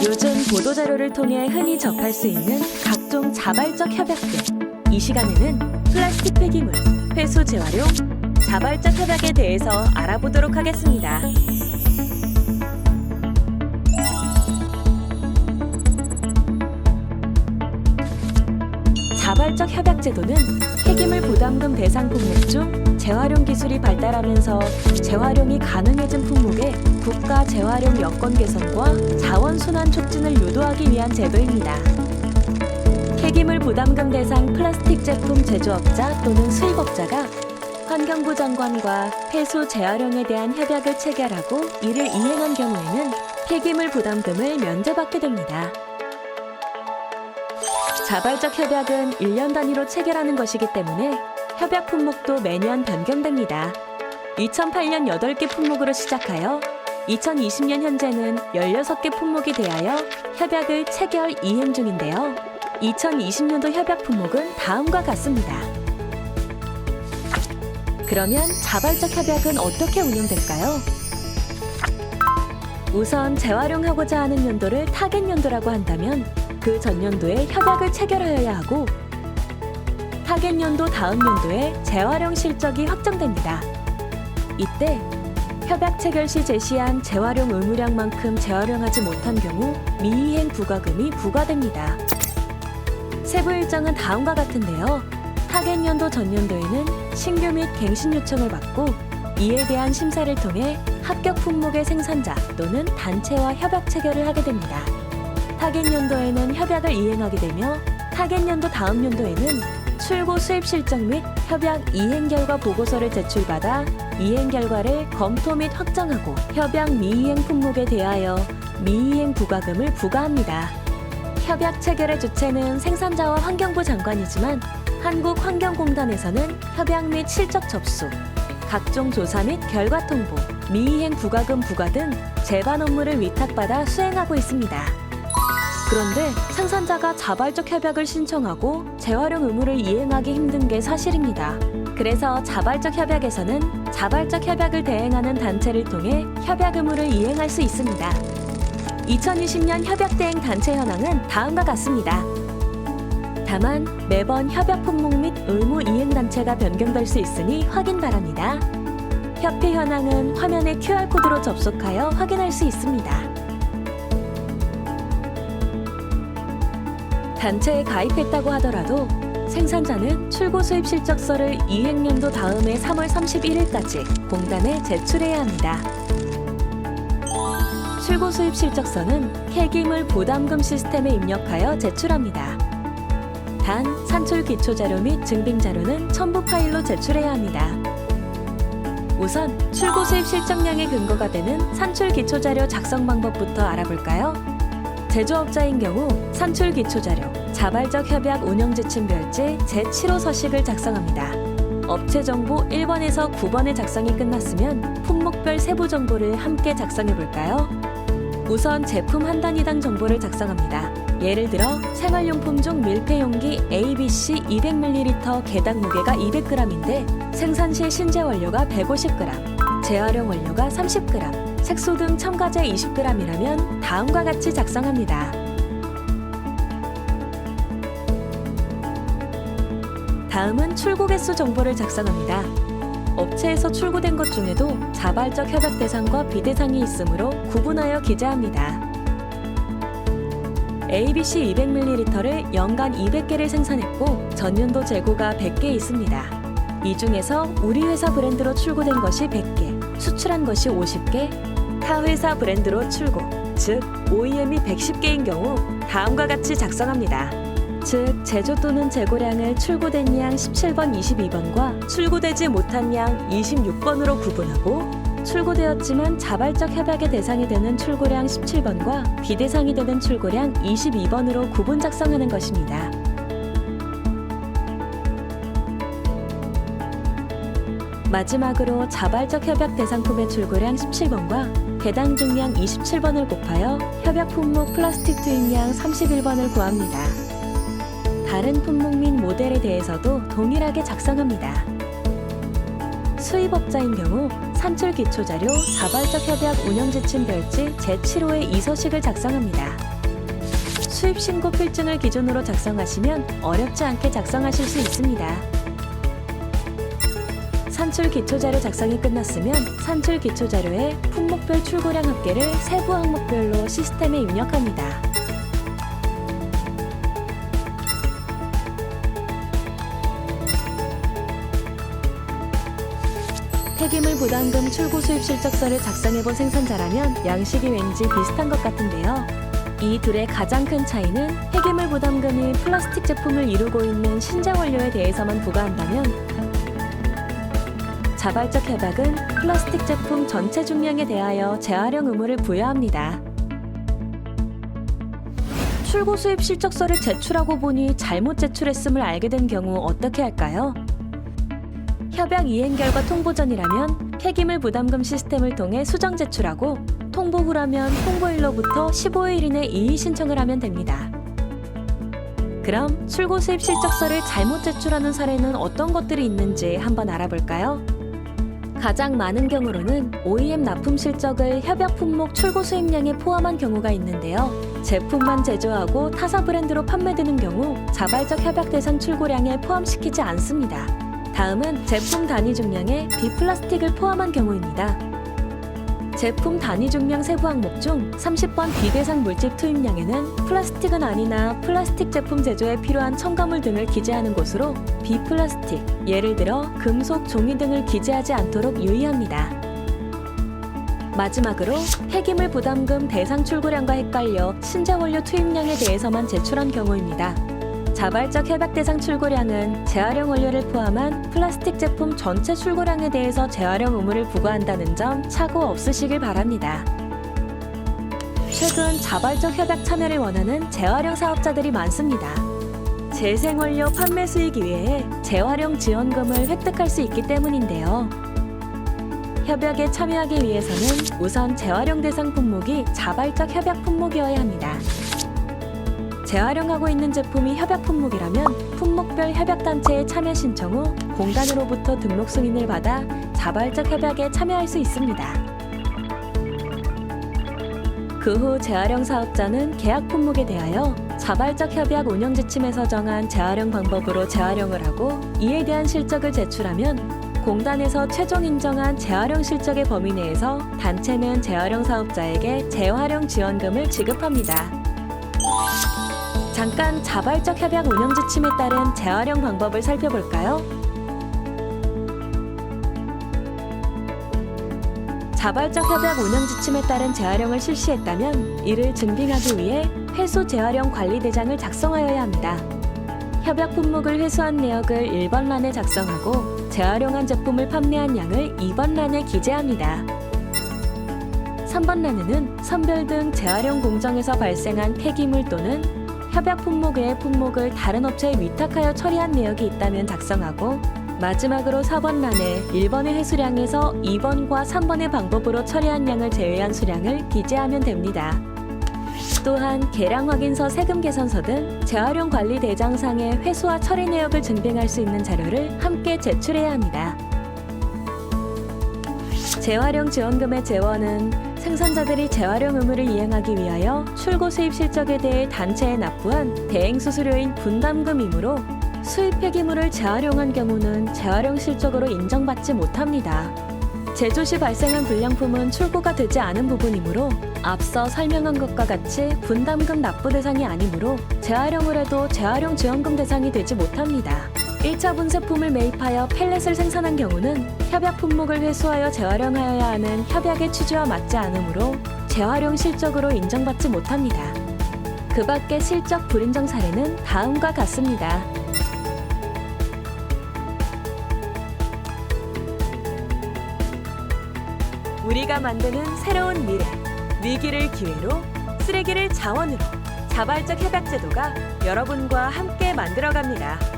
요즘 보도자료를 통해 흔히 접할 수 있는 각종 자발적 협약들. 이 시간에는 플라스틱 폐기물, 회수 재활용, 자발적 협약에 대해서 알아보도록 하겠습니다. 자발적 협약 제도는 폐기물 부담금 대상 품목 중 재활용 기술이 발달하면서 재활용이 가능해진 품목의 국가 재활용 여건 개선과 자원 순환 촉진을 유도하기 위한 제도입니다. 폐기물 부담금 대상 플라스틱 제품 제조업자 또는 수입업자가 환경부 장관과 폐수 재활용에 대한 협약을 체결하고 이를 이행한 경우에는 폐기물 부담금을 면제받게 됩니다. 자발적 협약은 1년 단위로 체결하는 것이기 때문에 협약 품목도 매년 변경됩니다. 2008년 8개 품목으로 시작하여 2020년 현재는 16개 품목이 대하여 협약을 체결 이행 중인데요. 2020년도 협약 품목은 다음과 같습니다. 그러면 자발적 협약은 어떻게 운영될까요? 우선 재활용하고자 하는 연도를 타겟 연도라고 한다면 그 전년도에 협약을 체결하여야 하고 타겟 연도 다음 연도에 재활용 실적이 확정됩니다. 이때 협약 체결 시 제시한 재활용 의무량만큼 재활용하지 못한 경우 미이행 부과금이 부과됩니다. 세부 일정은 다음과 같은데요. 타겟 연도 전년도에는 신규 및 갱신 요청을 받고 이에 대한 심사를 통해 합격 품목의 생산자 또는 단체와 협약 체결을 하게 됩니다. 타겟 연도에는 협약을 이행하게 되며 타겟 연도 다음 연도에는 출고 수입 실적 및 협약 이행 결과 보고서를 제출받아 이행 결과를 검토 및 확정하고 협약 미이행 품목에 대하여 미이행 부과금을 부과합니다. 협약 체결의 주체는 생산자와 환경부 장관이지만 한국환경공단에서는 협약 및 실적 접수, 각종 조사 및 결과 통보, 미이행 부과금 부과 등 제반 업무를 위탁받아 수행하고 있습니다. 그런데 생산자가 자발적 협약을 신청하고 재활용 의무를 이행하기 힘든 게 사실입니다. 그래서 자발적 협약에서는 자발적 협약을 대행하는 단체를 통해 협약 의무를 이행할 수 있습니다. 2020년 협약 대행 단체 현황은 다음과 같습니다. 다만 매번 협약 품목 및 의무 이행 단체가 변경될 수 있으니 확인 바랍니다. 협회 현황은 화면에 QR코드로 접속하여 확인할 수 있습니다. 단체에 가입했다고 하더라도 생산자는 출고 수입 실적서를 이행년도 다음해 3월 31일까지 공단에 제출해야 합니다. 출고 수입 실적서는 폐기물 부담금 시스템에 입력하여 제출합니다. 단, 산출 기초자료 및 증빙자료는 첨부 파일로 제출해야 합니다. 우선 출고 수입 실적량의 근거가 되는 산출 기초자료 작성 방법부터 알아볼까요? 제조업자인 경우 산출 기초자료, 자발적 협약 운영 지침 별제 제7호 서식을 작성합니다. 업체 정보 1번에서 9번의 작성이 끝났으면 품목별 세부 정보를 함께 작성해 볼까요? 우선 제품 한 단위당 정보를 작성합니다. 예를 들어 생활용품 중 밀폐용기 ABC 200ml 개당 무게가 200g인데 생산 시 신재 원료가 150g, 재활용 원료가 30g, 색소 등 첨가제 20g이라면 다음과 같이 작성합니다. 다음은 출고 개수 정보를 작성합니다. 업체에서 출고된 것 중에도 자발적 협약 대상과 비대상이 있으므로 구분하여 기재합니다. ABC 200ml를 연간 200개를 생산했고 전년도 재고가 100개 있습니다. 이 중에서 우리 회사 브랜드로 출고된 것이 100개, 수출한 것이 50개, 타 회사 브랜드로 출고, 즉 OEM이 110개인 경우 다음과 같이 작성합니다. 즉 제조 또는 재고량을 출고된 양 17번, 22번과 출고되지 못한 양 26번으로 구분하고 출고되었지만 자발적 협약의 대상이 되는 출고량 17번과 비대상이 되는 출고량 22번으로 구분 작성하는 것입니다. 마지막으로 자발적 협약 대상품의 출고량 17번과 개당 중량 27번을 곱하여 협약 품목 플라스틱 투입량 31번을 구합니다. 다른 품목 및 모델에 대해서도 동일하게 작성합니다. 수입업자인 경우 산출기초자료, 자발적 협약 운영지침 별지 제7호의 이서식을 작성합니다. 수입신고 필증을 기준으로 작성하시면 어렵지 않게 작성하실 수 있습니다. 산출기초자료 작성이 끝났으면 산출기초자료의 품목별 출고량 합계를 세부 항목별로 시스템에 입력합니다. 폐기물 부담금 출고 수입 실적서를 작성해본 생산자라면 양식이 왠지 비슷한 것 같은데요. 이 둘의 가장 큰 차이는 폐기물 부담금이 플라스틱 제품을 이루고 있는 신재 원료에 대해서만 부과한다면 자발적 협약은 플라스틱 제품 전체 중량에 대하여 재활용 의무를 부여합니다. 출고 수입 실적서를 제출하고 보니 잘못 제출했음을 알게 된 경우 어떻게 할까요? 협약 이행 결과 통보 전이라면 폐기물 부담금 시스템을 통해 수정 제출하고 통보 후라면 통보일로부터 15일 이내 이의 신청을 하면 됩니다. 그럼 출고 수입 실적서를 잘못 제출하는 사례는 어떤 것들이 있는지 한번 알아볼까요? 가장 많은 경우로는 OEM 납품 실적을 협약 품목 출고 수입량에 포함한 경우가 있는데요. 제품만 제조하고 타사 브랜드로 판매되는 경우 자발적 협약 대상 출고량에 포함시키지 않습니다. 다음은 제품 단위 중량에 비플라스틱을 포함한 경우입니다. 제품 단위 중량 세부 항목 중 30번 비대상 물질 투입량에는 플라스틱은 아니나 플라스틱 제품 제조에 필요한 첨가물 등을 기재하는 곳으로 비플라스틱, 예를 들어 금속, 종이 등을 기재하지 않도록 유의합니다. 마지막으로 폐기물 부담금 대상 출고량과 헷갈려 신재 원료 투입량에 대해서만 제출한 경우입니다. 자발적 협약 대상 출고량은 재활용 원료를 포함한 플라스틱 제품 전체 출고량에 대해서 재활용 의무를 부과한다는 점 착오 없으시길 바랍니다. 최근 자발적 협약 참여를 원하는 재활용 사업자들이 많습니다. 재생원료 판매 수익 이외에 재활용 지원금을 획득할 수 있기 때문인데요. 협약에 참여하기 위해서는 우선 재활용 대상 품목이 자발적 협약 품목이어야 합니다. 재활용하고 있는 제품이 협약 품목이라면 품목별 협약단체에 참여 신청 후 공단으로부터 등록 승인을 받아 자발적 협약에 참여할 수 있습니다. 그 후 재활용 사업자는 계약 품목에 대하여 자발적 협약 운영 지침에서 정한 재활용 방법으로 재활용을 하고 이에 대한 실적을 제출하면 공단에서 최종 인정한 재활용 실적의 범위 내에서 단체는 재활용 사업자에게 재활용 지원금을 지급합니다. 잠깐 자발적 협약 운영 지침에 따른 재활용 방법을 살펴볼까요? 자발적 협약 운영 지침에 따른 재활용을 실시했다면 이를 증빙하기 위해 회수 재활용 관리 대장을 작성하여야 합니다. 협약 품목을 회수한 내역을 1번 란에 작성하고 재활용한 제품을 판매한 양을 2번 란에 기재합니다. 3번 란에는 선별 등 재활용 공정에서 발생한 폐기물 또는 협약 품목 외의 품목을 다른 업체에 위탁하여 처리한 내역이 있다면 작성하고 마지막으로 4번 란에 1번의 회수량에서 2번과 3번의 방법으로 처리한 양을 제외한 수량을 기재하면 됩니다. 또한 계량 확인서, 세금 계산서 등 재활용 관리 대장상의 회수와 처리 내역을 증빙할 수 있는 자료를 함께 제출해야 합니다. 재활용 지원금의 재원은 생산자들이 재활용 의무를 이행하기 위하여 출고 수입 실적에 대해 단체에 납부한 대행 수수료인 분담금이므로 수입 폐기물을 재활용한 경우는 재활용 실적으로 인정받지 못합니다. 제조 시 발생한 불량품은 출고가 되지 않은 부분이므로 앞서 설명한 것과 같이 분담금 납부 대상이 아니므로 재활용을 해도 재활용 지원금 대상이 되지 못합니다. 1차 분쇄품을 매입하여 펠렛을 생산한 경우는 협약 품목을 회수하여 재활용하여야 하는 협약의 취지와 맞지 않으므로 재활용 실적으로 인정받지 못합니다. 그 밖의 실적 불인정 사례는 다음과 같습니다. 우리가 만드는 새로운 미래, 위기를 기회로, 쓰레기를 자원으로 자발적 협약 제도가 여러분과 함께 만들어갑니다.